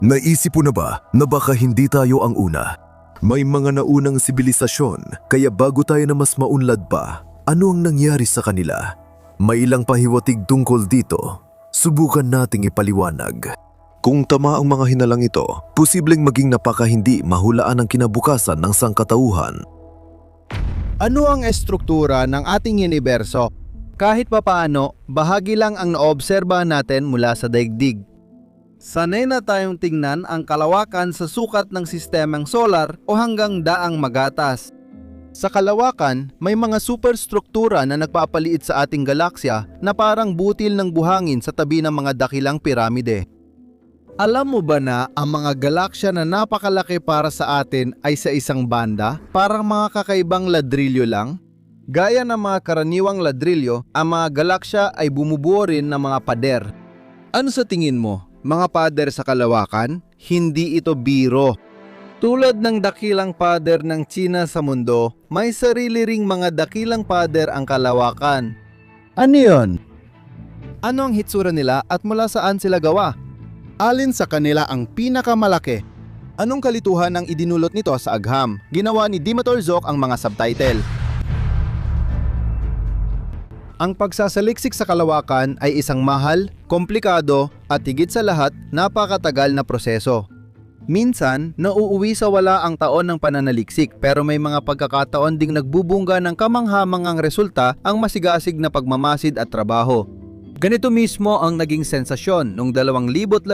Naisip mo na ba na baka hindi tayo ang una? May mga naunang sibilisasyon, kaya bago tayo na mas maunlad pa, ano ang nangyari sa kanila? May ilang pahiwatig tungkol dito. Subukan nating ipaliwanag. Kung tama ang mga hinalang ito, posibleng maging napakahindi mahulaan ang kinabukasan ng sangkatauhan. Ano ang estruktura ng ating universo? Kahit papaano, bahagi lang ang naobserbahan natin mula sa daigdig. Sanay na tayong tingnan ang kalawakan sa sukat ng sistemang solar o hanggang daang magatas. Sa kalawakan, may mga superstruktura na nagpapaliit sa ating galaksya na parang butil ng buhangin sa tabi ng mga dakilang piramide. Alam mo ba na ang mga galaksya na napakalaki para sa atin ay sa isang banda, parang mga kakaibang ladrilyo lang? Gaya ng mga karaniwang ladrilyo, ang mga galaksya ay bumubuo rin ng mga pader. Ano sa tingin mo? Mga pader sa kalawakan? Hindi ito biro. Tulad ng dakilang pader ng China sa mundo, may sarili ring mga dakilang pader ang kalawakan. Ano yon? Ano ang hitsura nila at mula saan sila gawa? Alin sa kanila ang pinakamalaki? Anong kalituhan ang idinulot nito sa agham? Ginawa ni Dimitar Zoc ang mga subtitle. Ang pagsasaliksik sa kalawakan ay isang mahal, komplikado at higit sa lahat napakatagal na proseso. Minsan, nauuwi sa wala ang taon ng pananaliksik pero may mga pagkakataon ding nagbubungga ng kamanghamangang resulta ang masigasig na pagmamasid at trabaho. Ganito mismo ang naging sensasyon noong 2013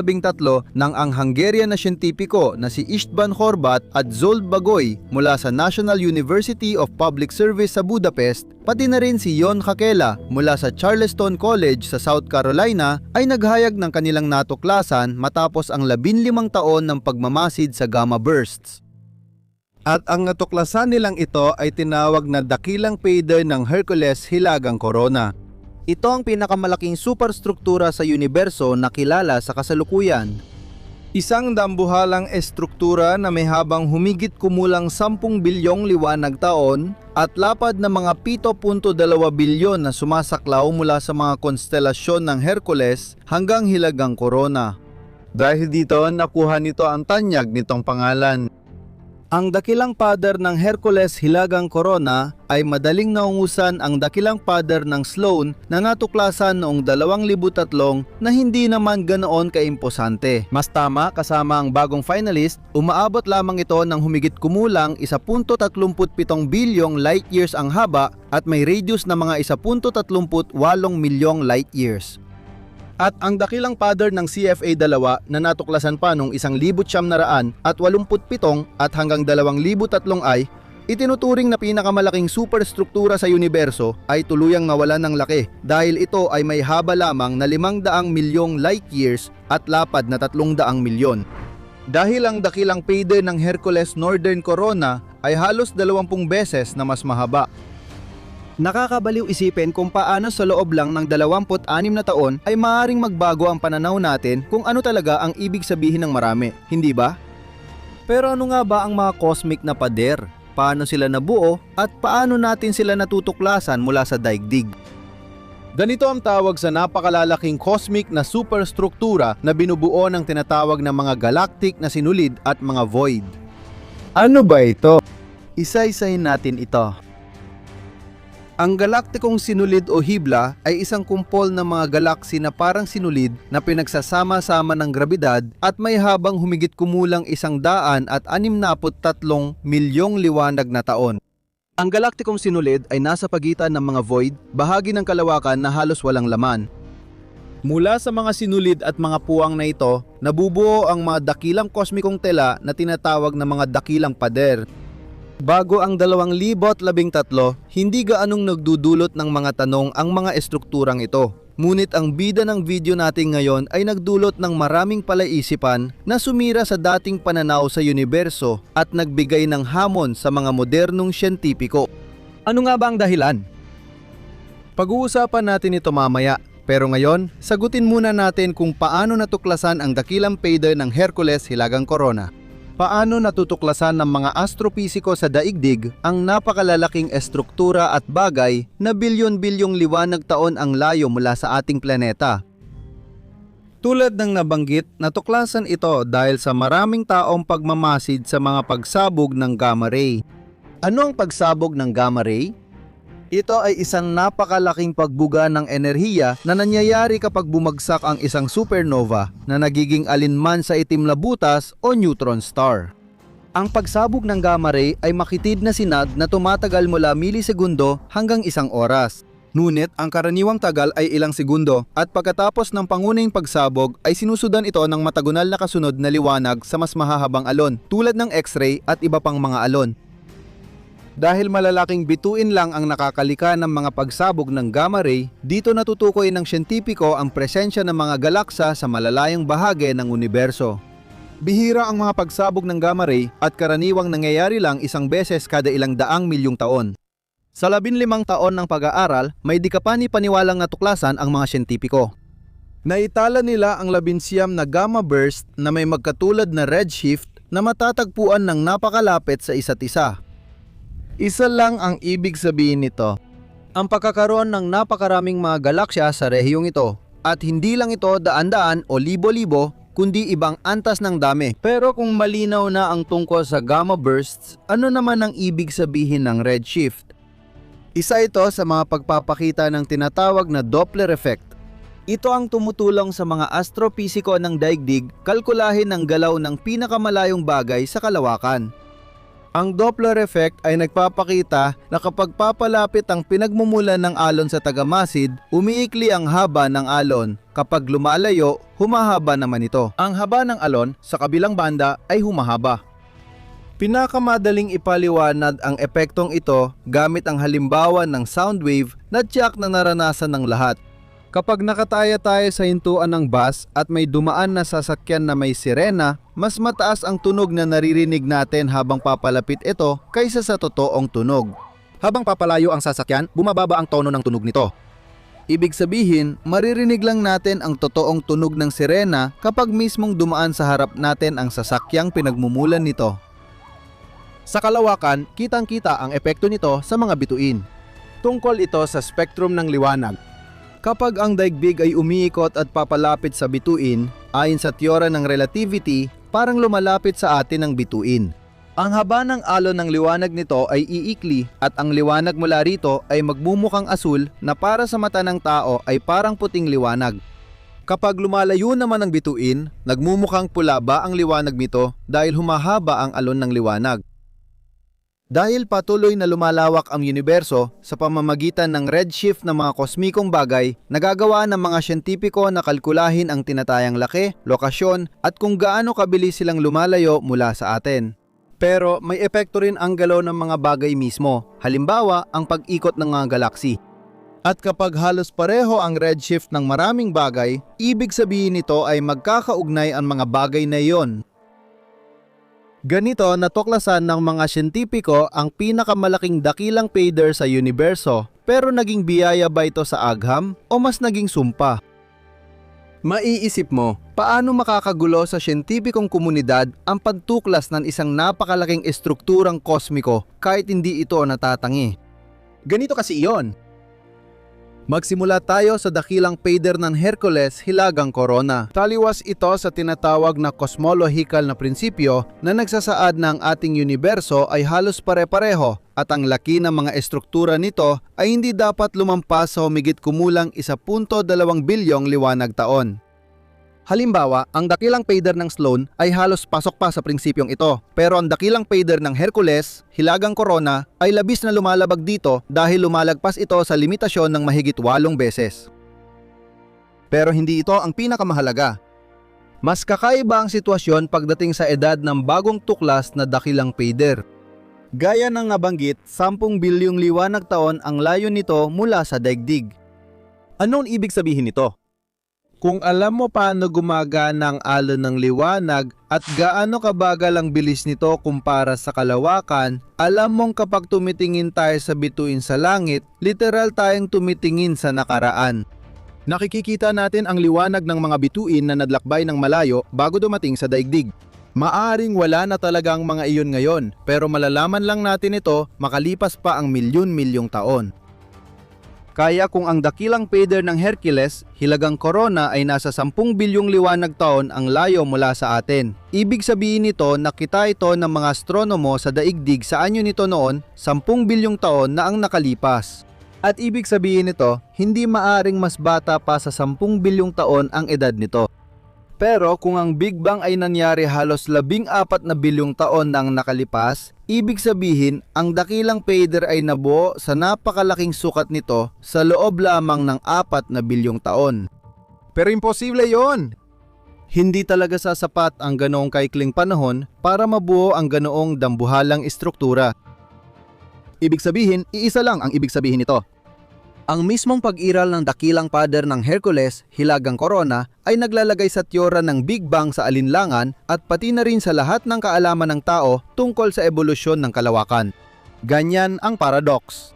ng ang Hungarian na siyentipiko na si István Horváth at Zsolt Bagoy mula sa National University of Public Service sa Budapest, pati na rin si Jon Hakela mula sa Charleston College sa South Carolina ay naghayag ng kanilang natuklasan matapos ang 15 taon ng pagmamasid sa gamma bursts. At ang natuklasan nilang ito ay tinawag na dakilang payday ng Hercules Hilagang Corona. Ito ang pinakamalaking superstruktura sa universo na kilala sa kasalukuyan. Isang dambuhalang estruktura na may habang humigit kumulang 10 bilyong liwanag taon at lapad na mga 7.2 bilyon na sumasaklaw mula sa mga konstelasyon ng Hercules hanggang Hilagang Corona. Dahil dito, nakuha nito ang tanyag nitong pangalan. Ang dakilang pader ng Hercules Hilagang Corona ay madaling naungusan ang dakilang pader ng Sloan na natuklasan noong 2003 na hindi naman ganoon kaimposante. Mas tama, kasama ang bagong finalist, umaabot lamang ito ng humigit kumulang 1.37 bilyong light years ang haba at may radius na mga 1.38 milyong light years. At ang dakilang pader ng CFA-2 na natuklasan pa noong 1987 at hanggang 2003 ay itinuturing na pinakamalaking superstruktura sa universo ay tuluyang nawalan ng laki dahil ito ay may haba lamang na 500 milyong light years at lapad na 300 milyon. Dahil ang dakilang payday ng Hercules Northern Corona ay halos 20 beses na mas mahaba. Nakakabaliw isipin kung paano sa loob lang ng 26 na taon ay maaaring magbago ang pananaw natin kung ano talaga ang ibig sabihin ng marami, hindi ba? Pero ano nga ba ang mga cosmic na pader? Paano sila nabuo at paano natin sila natutuklasan mula sa daigdig? Ganito ang tawag sa napakalalaking cosmic na superstruktura na binubuo ng tinatawag na mga galactic na sinulid at mga void. Ano ba ito? Isa-isahin natin ito. Ang galaktikong sinulid o hibla ay isang kumpol ng mga galaksi na parang sinulid na pinagsasama-sama ng grabidad at may habang humigit kumulang 163 milyong liwanag na taon. Ang galaktikong sinulid ay nasa pagitan ng mga void, bahagi ng kalawakan na halos walang laman. Mula sa mga sinulid at mga puwang na ito, nabubuo ang mga dakilang kosmikong tela na tinatawag na mga dakilang pader. Bago ang 2013, hindi gaanong nagdudulot ng mga tanong ang mga estrukturang ito. Ngunit ang bida ng video natin ngayon ay nagdulot ng maraming palaisipan na sumira sa dating pananaw sa universo at nagbigay ng hamon sa mga modernong siyentipiko. Ano nga ba ang dahilan? Pag-uusapan natin ito mamaya, pero ngayon, sagutin muna natin kung paano natuklasan ang dakilang payday ng Hercules Hilagang Corona. Paano natutuklasan ng mga astropisiko sa daigdig ang napakalalaking estruktura at bagay na bilyon-bilyong liwanag taon ang layo mula sa ating planeta? Tulad ng nabanggit, natuklasan ito dahil sa maraming taong pagmamasid sa mga pagsabog ng gamma ray. Ano ang pagsabog ng gamma ray? Ito ay isang napakalaking pagbuga ng enerhiya na nangyayari kapag bumagsak ang isang supernova na nagiging alinman sa itim na butas o neutron star. Ang pagsabog ng gamma ray ay makitid na sinag na tumatagal mula milisegundo hanggang 1 oras. Ngunit ang karaniwang tagal ay ilang segundo at pagkatapos ng pangunahing pagsabog ay sinusundan ito ng matagunal na kasunod na liwanag sa mas mahahabang alon tulad ng X-ray at iba pang mga alon. Dahil malalaking bituin lang ang nakakalika ng mga pagsabog ng gamma ray, dito natutukoy ng siyentipiko ang presensya ng mga galaksa sa malalayong bahagi ng universo. Bihira ang mga pagsabog ng gamma ray at karaniwang nangyayari lang isang beses kada ilang daang milyong taon. Sa 15 taon ng pag-aaral, may di kapani-paniwalang natuklasan ang mga siyentipiko. Naitala nila ang 19 na gamma burst na may magkatulad na redshift na matatagpuan ng napakalapit sa isa't isa. Isa lang ang ibig sabihin nito, ang pagkakaroon ng napakaraming mga galaksya sa rehiyong ito, at hindi lang ito daan-daan o libo-libo, kundi ibang antas ng dami. Pero kung malinaw na ang tungkol sa gamma bursts, ano naman ang ibig sabihin ng redshift? Isa ito sa mga pagpapakita ng tinatawag na Doppler effect. Ito ang tumutulong sa mga astropisiko ng daigdig kalkulahin ang galaw ng pinakamalayong bagay sa kalawakan. Ang Doppler effect ay nagpapakita na kapag papalapit ang pinagmumulan ng alon sa tagamasid, umiikli ang haba ng alon. Kapag lumalayo, humahaba naman ito. Ang haba ng alon sa kabilang banda ay humahaba. Pinakamadaling ipaliwanag ang epektong ito gamit ang halimbawa ng sound wave na tiyak na naranasan ng lahat. Kapag nakataya tayo sa hintuan ng bus at may dumaan na sasakyan na may sirena, mas mataas ang tunog na naririnig natin habang papalapit ito kaysa sa totoong tunog. Habang papalayo ang sasakyan, bumababa ang tono ng tunog nito. Ibig sabihin, maririnig lang natin ang totoong tunog ng sirena kapag mismong dumaan sa harap natin ang sasakyang pinagmumulan nito. Sa kalawakan, kitang-kita ang epekto nito sa mga bituin. Tungkol ito sa spectrum ng liwanag. Kapag ang daigdig ay umiikot at papalapit sa bituin, ayon sa teorya ng relativity, parang lumalapit sa atin ang bituin. Ang haba ng alon ng liwanag nito ay iikli at ang liwanag mula rito ay magmumukhang asul na para sa mata ng tao ay parang puting liwanag. Kapag lumalayo naman ang bituin, nagmumukhang pula ba ang liwanag nito dahil humahaba ang alon ng liwanag. Dahil patuloy na lumalawak ang universo sa pamamagitan ng redshift ng mga kosmikong bagay, nagagawa ng mga siyentipiko na kalkulahin ang tinatayang laki, lokasyon at kung gaano kabilis silang lumalayo mula sa atin. Pero may epekto rin ang galaw ng mga bagay mismo, halimbawa ang pag-ikot ng mga galaksi. At kapag halos pareho ang redshift ng maraming bagay, ibig sabihin nito ay magkakaugnay ang mga bagay na iyon. Ganito natuklasan ng mga siyentipiko ang pinakamalaking dakilang fader sa universo, pero naging biyaya ba ito sa agham o mas naging sumpa? Maiisip mo, paano makakagulo sa siyentipikong komunidad ang pagtuklas ng isang napakalaking estrukturang kosmiko kahit hindi ito natatangi? Ganito kasi iyon. Magsimula tayo sa dakilang fader ng Hercules hilagang korona. Taliwas ito sa tinatawag na cosmolohikal na prinsipyo na nagsasaad na ang ating universo ay halos pare-pareho at ang laki ng mga estruktura nito ay hindi dapat lumampas sa humigit kumulang 1.2 bilyong liwanag taon. Halimbawa, ang dakilang fader ng Sloan ay halos pasok pa sa prinsipyong ito, pero ang dakilang fader ng Hercules, hilagang korona, ay labis na lumalabag dito dahil lumalagpas ito sa limitasyon ng mahigit 8 beses. Pero hindi ito ang pinakamahalaga. Mas kakaiba ang sitwasyon pagdating sa edad ng bagong tuklas na dakilang fader. Gaya ng nabanggit, 10 bilyong liwanag taon ang layo nito mula sa daigdig. Anong ibig sabihin nito? Kung alam mo paano gumagana ang alon ng liwanag at gaano kabagal ang bilis nito kumpara sa kalawakan, alam mong kapag tumitingin tayo sa bituin sa langit, literal tayong tumitingin sa nakaraan. Nakikikita natin ang liwanag ng mga bituin na nadlakbay ng malayo bago dumating sa daigdig. Maaring wala na talagang mga iyon ngayon, pero malalaman lang natin ito makalipas pa ang milyon-milyong taon. Kaya kung ang dakilang pader ng Hercules, hilagang corona ay nasa 10 bilyong liwanag taon ang layo mula sa atin. Ibig sabihin nito nakita ito ng mga astronomo sa daigdig sa anyo nito noon 10 bilyong taon na ang nakalipas. At ibig sabihin nito, hindi maaring mas bata pa sa 10 bilyong taon ang edad nito. Pero kung ang Big Bang ay nangyari halos 14 na bilyong taon nang nakalipas, ibig sabihin ang dakilang pader ay nabuo sa napakalaking sukat nito sa loob lamang ng 4 na bilyong taon. Pero imposible yon! Hindi talaga sasapat ang ganoong kaikling panahon para mabuo ang ganoong dambuhalang estruktura. Ibig sabihin, iisa lang ang ibig sabihin nito. Ang mismong pag-iral ng dakilang pader ng Hercules, hilagang corona, ay naglalagay sa teorya ng Big Bang sa alinlangan at pati na rin sa lahat ng kaalaman ng tao tungkol sa ebolusyon ng kalawakan. Ganyan ang paradox.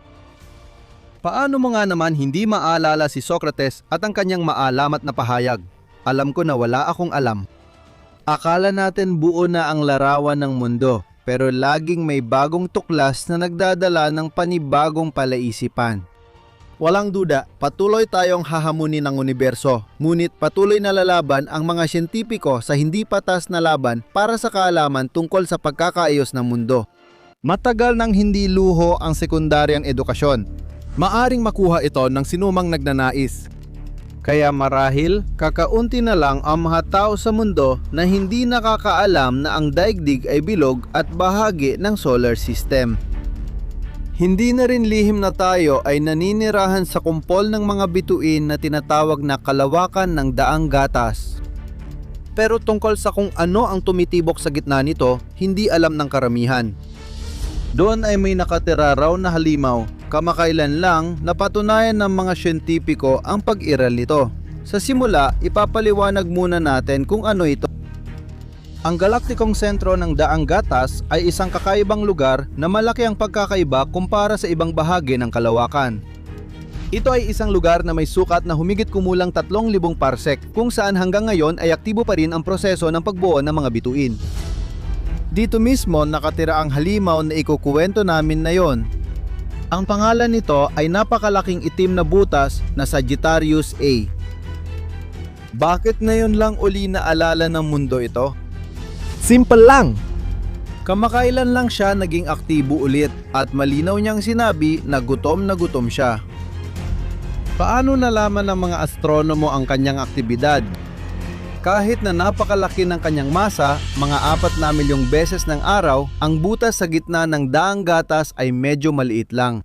Paano mo nga naman hindi maalala si Socrates at ang kanyang maalamat na pahayag? Alam ko na wala akong alam. Akala natin buo na ang larawan ng mundo, pero laging may bagong tuklas na nagdadala ng panibagong palaisipan. Walang duda, patuloy tayong hahamunin ng universo, ngunit patuloy na lalaban ang mga siyentipiko sa hindi patas na laban para sa kaalaman tungkol sa pagkakaayos ng mundo. Matagal nang hindi luho ang sekundaryang edukasyon. Maaring makuha ito ng sinumang nagnanais. Kaya marahil, kakaunti na lang ang mga tao sa mundo na hindi nakakaalam na ang daigdig ay bilog at bahagi ng solar system. Hindi na rin lihim na tayo ay naninirahan sa kumpol ng mga bituin na tinatawag na kalawakan ng daang gatas. Pero tungkol sa kung ano ang tumitibok sa gitna nito, hindi alam ng karamihan. Doon ay may nakatira raw na halimaw, kamakailan lang napatunayan ng mga siyentipiko ang pag-iral nito. Sa simula, ipapaliwanag muna natin kung ano ito. Ang galaktikong sentro ng daang gatas ay isang kakaibang lugar na malaki ang pagkakaiba kumpara sa ibang bahagi ng kalawakan. Ito ay isang lugar na may sukat na humigit kumulang 3,000 parsec kung saan hanggang ngayon ay aktibo pa rin ang proseso ng pagbuo ng mga bituin. Dito mismo nakatira ang halimaw na ikukuwento namin na yon. Ang pangalan nito ay napakalaking itim na butas na Sagittarius A. Bakit ngayon lang uli naalala ng mundo ito? Simple lang! Kamakailan lang siya naging aktibo ulit at malinaw niyang sinabi na gutom siya. Paano nalaman ng mga astronomo ang kanyang aktibidad? Kahit na napakalaki ng kanyang masa, mga 4 na milyong beses ng araw, ang butas sa gitna ng daang gatas ay medyo maliit lang.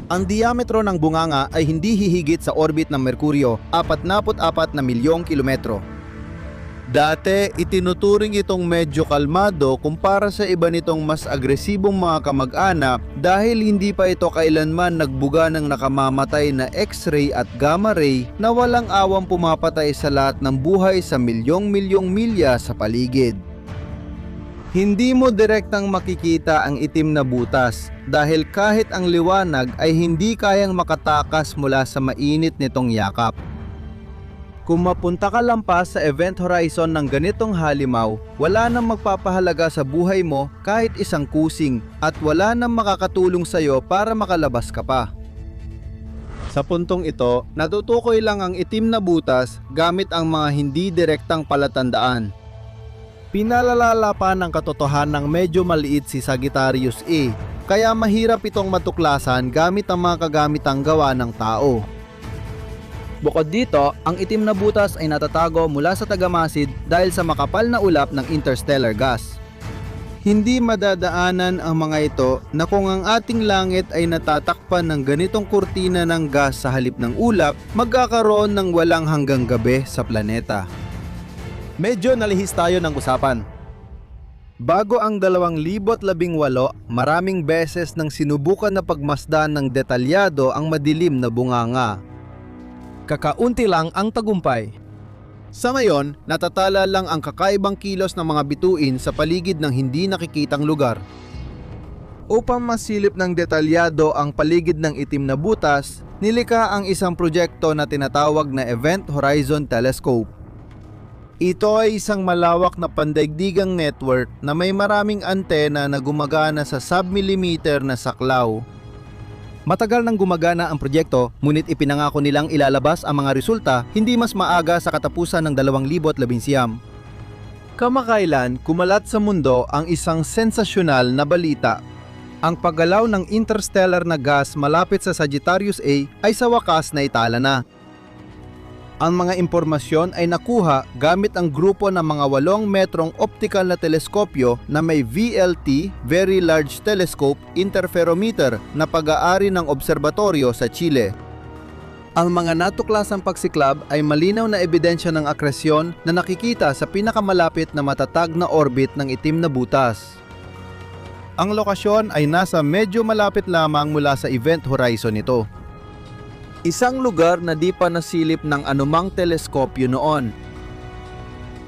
Ang diametro ng bunganga ay hindi hihigit sa orbit ng Merkuryo, 44 na milyong kilometro. Dati, itinuturing itong medyo kalmado kumpara sa iba nitong mas agresibong mga kamag-anak dahil hindi pa ito kailanman nagbuga ng nakamamatay na X-ray at gamma ray na walang awang pumapatay sa lahat ng buhay sa milyong-milyong milya sa paligid. Hindi mo direktang makikita ang itim na butas dahil kahit ang liwanag ay hindi kayang makatakas mula sa mainit nitong yakap. Kung mapunta ka lampas sa event horizon ng ganitong halimaw, wala nang magpapahalaga sa buhay mo kahit isang kusing at wala nang makakatulong sa iyo para makalabas ka pa. Sa puntong ito, natutukoy lang ang itim na butas gamit ang mga hindi direktang palatandaan. Pinalalala pa ng katotohanang medyo maliit si Sagittarius A, kaya mahirap itong matuklasan gamit ang mga kagamitang gawa ng tao. Bukod dito, ang itim na butas ay natatago mula sa tagamasid dahil sa makapal na ulap ng interstellar gas. Hindi madadaanan ang mga ito na kung ang ating langit ay natatakpan ng ganitong kurtina ng gas sa halip ng ulap, magkakaroon ng walang hanggang gabi sa planeta. Medyo nalihis tayo ng usapan. Bago ang 2018, maraming beses nang sinubukan na pagmasdan ng detalyado ang madilim na bunganga. Kakaunti lang ang tagumpay. Sa ngayon, natatala lang ang kakaibang kilos ng mga bituin sa paligid ng hindi nakikitang lugar. Upang masilip ng detalyado ang paligid ng itim na butas, nilikha ang isang proyekto na tinatawag na Event Horizon Telescope. Ito ay isang malawak na pandaigdigang network na may maraming antena na gumagana sa sub-millimeter na saklaw. Matagal nang gumagana ang proyekto, ngunit ipinangako nilang ilalabas ang mga resulta hindi mas maaga sa katapusan ng 2019. Kamakailan, kumalat sa mundo ang isang sensasyonal na balita. Ang paggalaw ng interstellar na gas malapit sa Sagittarius A ay sa wakas na itala na. Ang mga impormasyon ay nakuha gamit ang grupo ng mga 8 metrong optical na teleskopyo na may VLT, Very Large Telescope Interferometer na pag-aari ng obserbatoryo sa Chile. Ang mga natuklasang pagsiklab ay malinaw na ebidensya ng akresyon na nakikita sa pinakamalapit na matatag na orbit ng itim na butas. Ang lokasyon ay nasa medyo malapit lamang mula sa event horizon nito. Isang lugar na di pa nasilip ng anumang teleskopyo noon.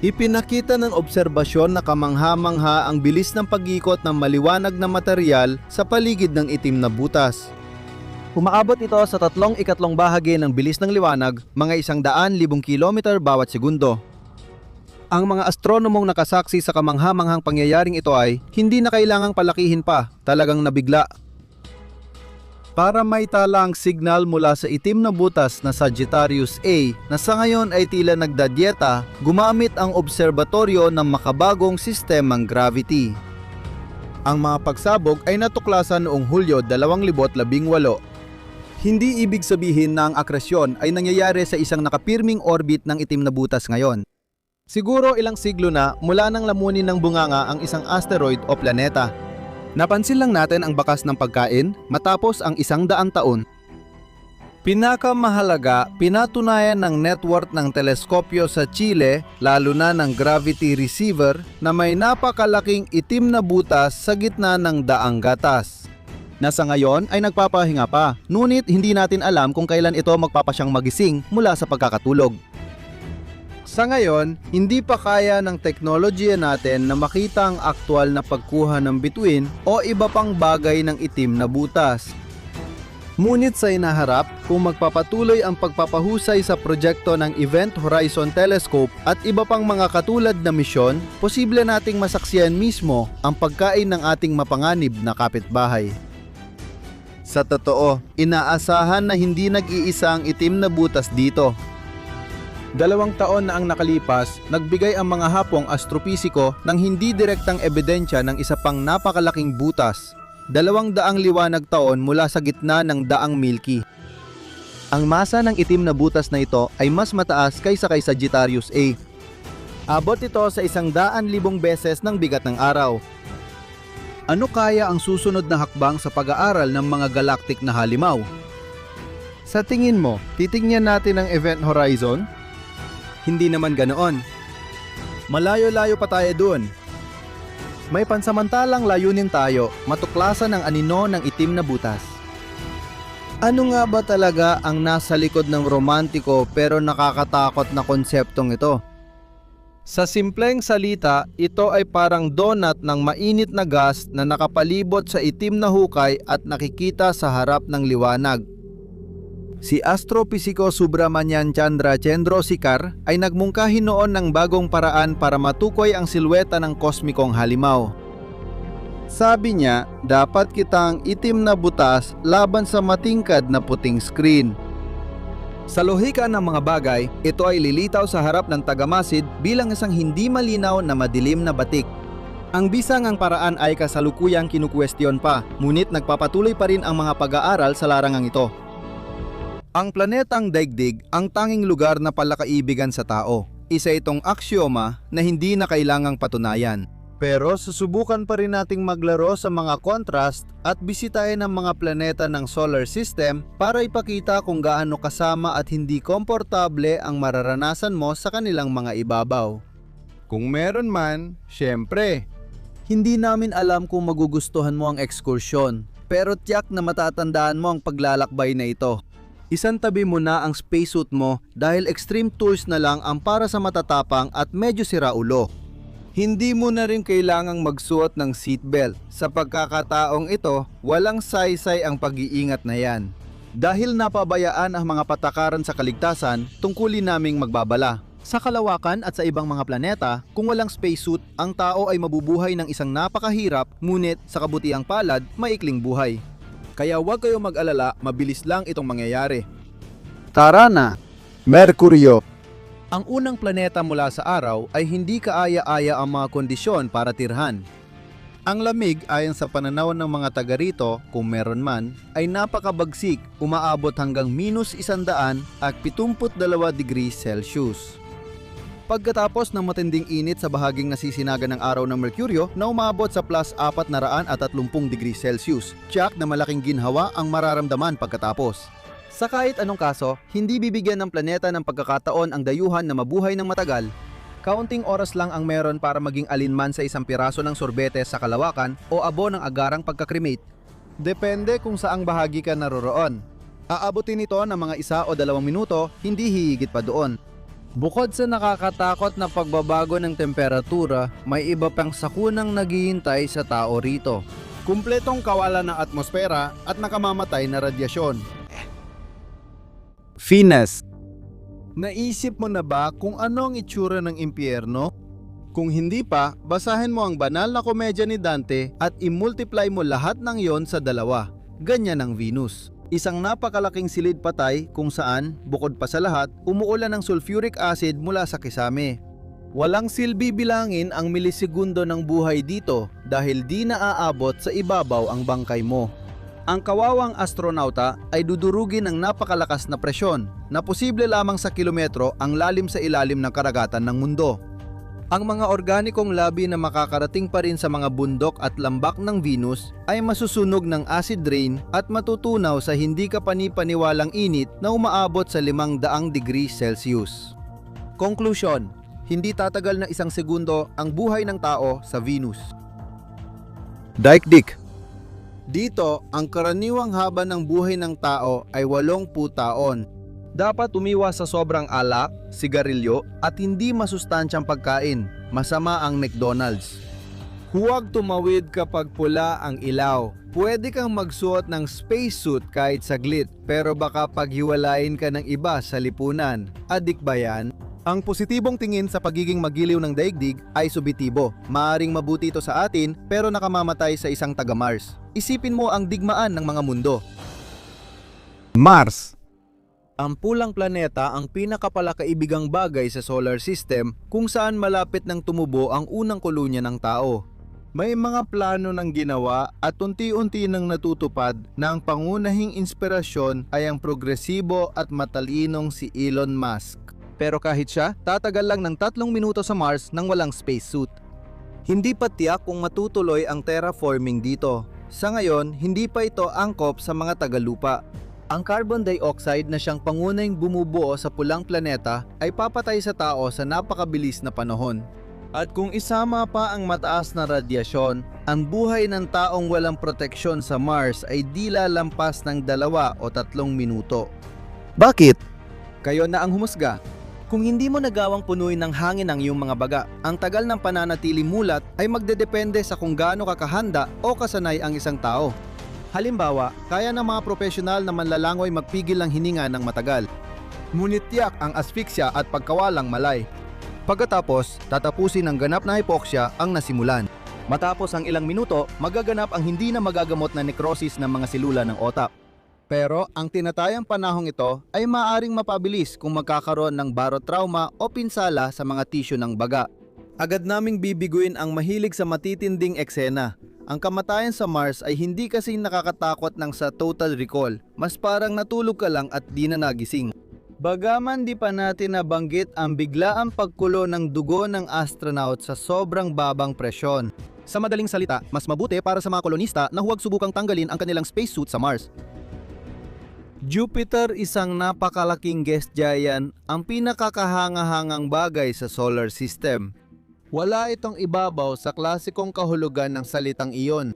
Ipinakita ng obserbasyon na kamangha-mangha ang bilis ng pag-ikot ng maliwanag na material sa paligid ng itim na butas. Umaabot ito sa 3/4 bahagi ng bilis ng liwanag, mga 100,000 kilometer bawat segundo. Ang mga astronomong nakasaksi sa kamangha-manghang pangyayaring ito ay hindi na kailangang palakihin pa, talagang nabigla. Para maitala ang signal mula sa itim na butas na Sagittarius A na sa ngayon ay tila nagdadyeta, gumamit ang obserbatoryo ng makabagong sistemang gravity. Ang mga pagsabog ay natuklasan noong Hulyo 2018. Hindi ibig sabihin na ang akresyon ay nangyayari sa isang nakapirming orbit ng itim na butas ngayon. Siguro ilang siglo na mula nang lamunin ng bunganga ang isang asteroid o planeta. Napansin lang natin ang bakas ng pagkain matapos ang 100 taon. Pinakamahalaga, pinatunayan ng network ng teleskopyo sa Chile, lalo na ng gravity receiver, na may napakalaking itim na butas sa gitna ng daang gatas. Na sa ngayon ay nagpapahinga pa, ngunit hindi natin alam kung kailan ito magpapasyang magising mula sa pagkakatulog. Sa ngayon, hindi pa kaya ng teknolohiya natin na makita ang aktwal na pagkuha ng bituin o iba pang bagay ng itim na butas. Ngunit sa inaharap, kung magpapatuloy ang pagpapahusay sa proyekto ng Event Horizon Telescope at iba pang mga katulad na misyon, posible nating masaksiyan mismo ang pagkain ng ating mapanganib na kapitbahay. Sa totoo, inaasahan na hindi nag-iisa ang itim na butas dito. 2 taon na ang nakalipas, nagbigay ang mga Hapong astropisiko ng hindi direktang ebidensya ng isa pang napakalaking butas, 200 liwanag taon mula sa gitna ng daang Milky. Ang masa ng itim na butas na ito ay mas mataas kaysa kay Sagittarius A. Abot ito sa 100,000 beses ng bigat ng araw. Ano kaya ang susunod na hakbang sa pag-aaral ng mga galactic na halimaw? Sa tingin mo, titingnan natin ang Event Horizon? Hindi naman ganoon. Malayo-layo pa tayo dun. May pansamantalang layunin tayo, matuklasan ang anino ng itim na butas. Ano nga ba talaga ang nasa likod ng romantiko pero nakakatakot na konseptong ito? Sa simpleng salita, ito ay parang donut ng mainit na gas na nakapalibot sa itim na hukay at nakikita sa harap ng liwanag. Si astropisiko Subramanian Chandra Chandrasekhar ay nagmungkahi noon ng bagong paraan para matukoy ang silweta ng kosmikong halimaw. Sabi niya, dapat kitang itim na butas laban sa matingkad na puting screen. Sa lohika ng mga bagay, ito ay lilitaw sa harap ng tagamasid bilang isang hindi malinaw na madilim na batik. Ang bisangang paraan ay kasalukuyang kinukwestiyon pa, ngunit nagpapatuloy pa rin ang mga pag-aaral sa larangang ito. Ang planetang daigdig ang tanging lugar na palakaibigan sa tao. Isa itong aksiyoma na hindi na kailangang patunayan. Pero susubukan pa rin nating maglaro sa mga contrast at bisitahin ang mga planeta ng solar system para ipakita kung gaano kasama at hindi komportable ang mararanasan mo sa kanilang mga ibabaw. Kung meron man, syempre. Hindi namin alam kung magugustuhan mo ang ekskursyon, pero tiyak na matatandaan mo ang paglalakbay na ito. Isantabi mo na ang spacesuit mo dahil extreme tours na lang ang para sa matatapang at medyo siraulo. Hindi mo na rin kailangang magsuot ng seatbelt. Sa pagkakataong ito, walang saysay ang pag-iingat na yan. Dahil napabayaan ang mga patakaran sa kaligtasan, tungkulin naming magbabala. Sa kalawakan at sa ibang mga planeta, kung walang spacesuit, ang tao ay mabubuhay ng isang napakahirap, ngunit sa kabutiang palad, maikling buhay. Kaya huwag kayong mag-alala, mabilis lang itong mangyayari. Tara na! Merkuryo. Ang unang planeta mula sa araw ay hindi kaaya-aya ang mga kondisyon para tirhan. Ang lamig ayon sa pananaw ng mga taga rito, kung meron man, ay napakabagsik, umaabot hanggang -172 degrees Celsius. Pagkatapos ng matinding init sa bahaging nasisinaga ng araw ng Merkuryo na umabot sa +430 degrees Celsius, tiyak na malaking ginhawa ang mararamdaman pagkatapos. Sa kahit anong kaso, hindi bibigyan ng planeta ng pagkakataon ang dayuhan na mabuhay ng matagal. Kaunting oras lang ang meron para maging alinman sa isang piraso ng sorbete sa kalawakan o abo ng agarang pagkakremate. Depende kung saang bahagi ka naroroon. Aabutin ito ng mga 1 o 2 minuto, hindi hihigit pa doon. Bukod sa nakakatakot na pagbabago ng temperatura, may iba pang sakunang naghihintay sa tao rito. Kumpletong kawalan ng atmosfera at nakamamatay na radyasyon. Venus. Naisip mo na ba kung ano ang itsura ng impyerno? Kung hindi pa, basahin mo ang banal na komedya ni Dante at i-multiply mo lahat ng yon sa 2. Ganyan ang Venus. Isang napakalaking silid patay kung saan, bukod pa sa lahat, umuulan ng sulfuric acid mula sa kisame. Walang silbi bilangin ang milisegundo ng buhay dito dahil di naaabot sa ibabaw ang bangkay mo. Ang kawawang astronauta ay dudurugin ng napakalakas na presyon na posible lamang sa kilometro ang lalim sa ilalim ng karagatan ng mundo. Ang mga organikong labi na makakarating pa rin sa mga bundok at lambak ng Venus ay masusunog ng acid rain at matutunaw sa hindi kapani-paniwalang init na umaabot sa 500 degrees Celsius. Conclusion: hindi tatagal na 1 segundo ang buhay ng tao sa Venus. Daigdig. Dito, ang karaniwang haba ng buhay ng tao ay 80 taon. Dapat umiwas sa sobrang alak, sigarilyo at hindi masustansyang pagkain. Masama ang McDonald's. Huwag tumawid kapag pula ang ilaw. Pwede kang magsuot ng spacesuit kahit saglit, pero baka paghiwalayin ka ng iba sa lipunan. Adik ba yan? Ang positibong tingin sa pagiging magiliw ng daigdig ay subitibo. Maaring mabuti ito sa atin pero nakamamatay sa isang taga-Mars. Isipin mo ang digmaan ng mga mundo. Mars. Ang pulang planeta ang pinakapalakaibigang bagay sa solar system kung saan malapit nang tumubo ang unang kolonya ng tao. May mga plano ng ginawa at unti-unti nang natutupad na ang pangunahing inspirasyon ay ang progresibo at matalinong si Elon Musk. Pero kahit siya, tatagal lang ng 3 minuto sa Mars nang walang spacesuit. Hindi pa tiyak kung matutuloy ang terraforming dito. Sa ngayon, hindi pa ito angkop sa mga tagalupa. Ang carbon dioxide na siyang pangunahing bumubuo sa pulang planeta ay papatay sa tao sa napakabilis na panahon. At kung isama pa ang mataas na radyasyon, ang buhay ng taong walang proteksyon sa Mars ay di lalampas ng 2 o 3 minuto. Bakit? Kayo na ang humusga. Kung hindi mo nagawang punuin ng hangin ang iyong mga baga, ang tagal ng pananatili mulat ay magdedepende sa kung gaano kakahanda o kasanay ang isang tao. Halimbawa, kaya ng mga profesional na manlalangoy magpigil ng hininga ng matagal. Ngunit tiyak ang asphyxia at pagkawalang malay. Pagkatapos, tatapusin ng ganap na hypoxia ang nasimulan. Matapos ang ilang minuto, magaganap ang hindi na magagamot na necrosis ng mga selula ng otak. Pero ang tinatayang panahong ito ay maaaring mapabilis kung magkakaroon ng barotrauma o pinsala sa mga tisyo ng baga. Agad naming bibiguin ang mahilig sa matitinding eksena. Ang kamatayan sa Mars ay hindi kasing nakakatakot ng sa Total Recall, mas parang natulog ka lang at di na nagising. Bagaman di pa natin nabanggit ang biglaang pagkulo ng dugo ng astronaut sa sobrang babang presyon. Sa madaling salita, mas mabuti para sa mga kolonista na huwag subukang tanggalin ang kanilang spacesuit sa Mars. Jupiter, isang napakalaking gas giant, ang pinakakahanga-hangang bagay sa solar system. Wala itong ibabaw sa klasikong kahulugan ng salitang iyon.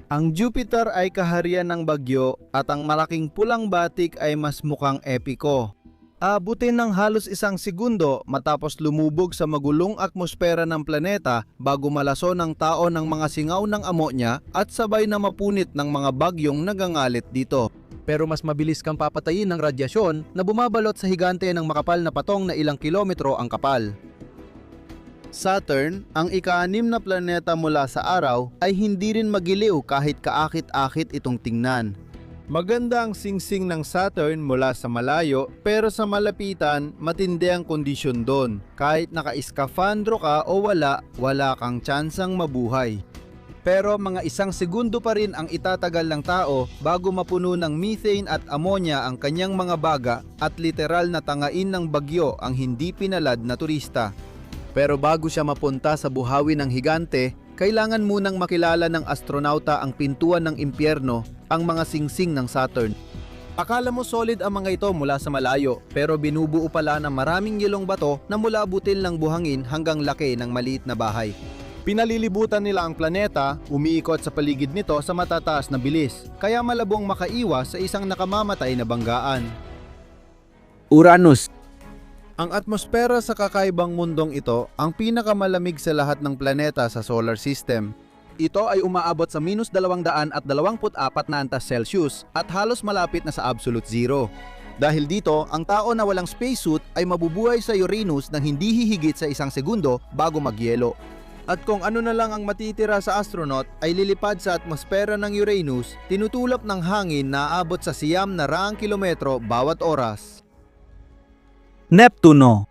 Ang Jupiter ay kaharian ng bagyo at ang malaking pulang batik ay mas mukhang epiko. Abutin ng halos 1 segundo matapos lumubog sa magulong atmosfera ng planeta bago malaso ng tao ng mga singaw ng ammonia at sabay na mapunit ng mga bagyong nagangalit dito. Pero mas mabilis kang papatayin ng radyasyon na bumabalot sa higante ng makapal na patong na ilang kilometro ang kapal. Saturn, ang ika-6 na planeta mula sa araw, ay hindi rin magiliw kahit kaakit-akit itong tingnan. Maganda ang singsing ng Saturn mula sa malayo, pero sa malapitan, matindi ang kondisyon doon. Kahit naka-iskafandro ka o wala kang tsansang mabuhay. Pero mga 1 segundo pa rin ang itatagal ng tao bago mapuno ng methane at ammonia ang kanyang mga baga at literal na tangain ng bagyo ang hindi pinalad na turista. Pero bago siya mapunta sa buhawi ng higante, kailangan munang makilala ng astronauta ang pintuan ng impyerno, ang mga singsing ng Saturn. Akala mo solid ang mga ito mula sa malayo, pero binubuo pala ng maraming yelong bato na mula butil ng buhangin hanggang laki ng maliit na bahay. Pinalilibutan nila ang planeta, umiikot sa paligid nito sa matataas na bilis, kaya malabong makaiwas sa isang nakamamatay na banggaan. Uranus. Ang atmosfera sa kakaibang mundong ito ang pinakamalamig sa lahat ng planeta sa solar system. Ito ay umaabot sa -224 na antas Celsius at halos malapit na sa absolute zero. Dahil dito, ang tao na walang spacesuit ay mabubuhay sa Uranus nang hindi hihigit sa 1 segundo bago magyelo. At kung ano na lang ang matitira sa astronaut ay lilipad sa atmosfera ng Uranus, tinutulak ng hangin na aabot sa 900 kilometro bawat oras. Neptuno.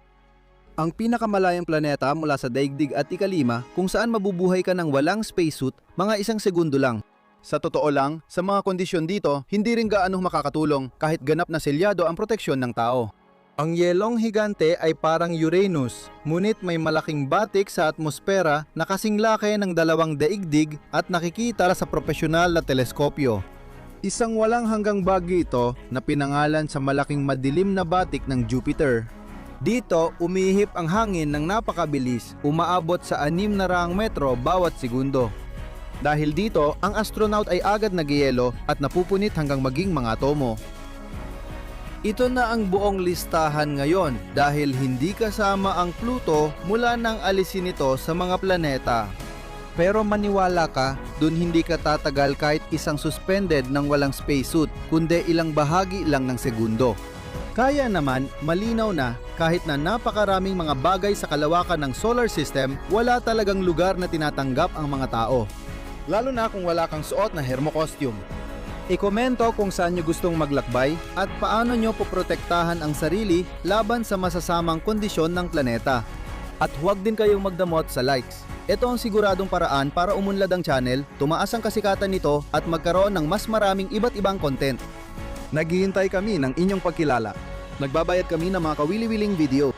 Ang pinakamalayang planeta mula sa daigdig at ikalima kung saan mabubuhay ka ng walang spacesuit mga 1 segundo lang. Sa totoo lang, sa mga kondisyon dito, hindi rin gaano makakatulong kahit ganap na selyado ang proteksyon ng tao. Ang yelong higante ay parang Uranus, ngunit may malaking batik sa atmosfera na kasing laki ng 2 daigdig at nakikita sa propesyonal na teleskopyo. Isang walang hanggang bagyo ito na pinangalan sa malaking madilim na batik ng Jupiter. Dito, umihip ang hangin ng napakabilis, umaabot sa 600 metro bawat segundo. Dahil dito, ang astronaut ay agad nagyelo at napupunit hanggang maging mga atomo. Ito na ang buong listahan ngayon dahil hindi kasama ang Pluto mula nang alisin ito sa mga planeta. Pero maniwala ka, dun hindi ka tatagal kahit isang suspended ng walang spacesuit, kundi ilang bahagi lang ng segundo. Kaya naman, malinaw na, kahit na napakaraming mga bagay sa kalawakan ng solar system, wala talagang lugar na tinatanggap ang mga tao. Lalo na kung wala kang suot na hermo-costume. I-komento kung saan nyo gustong maglakbay at paano nyo poprotektahan ang sarili laban sa masasamang kondisyon ng planeta. At huwag din kayong magdamot sa likes. Ito ang siguradong paraan para umunlad ang channel, tumaas ang kasikatan nito at magkaroon ng mas maraming iba't ibang content. Naghihintay kami ng inyong pagkilala. Nagbabayad kami ng mga kawili-wiling video.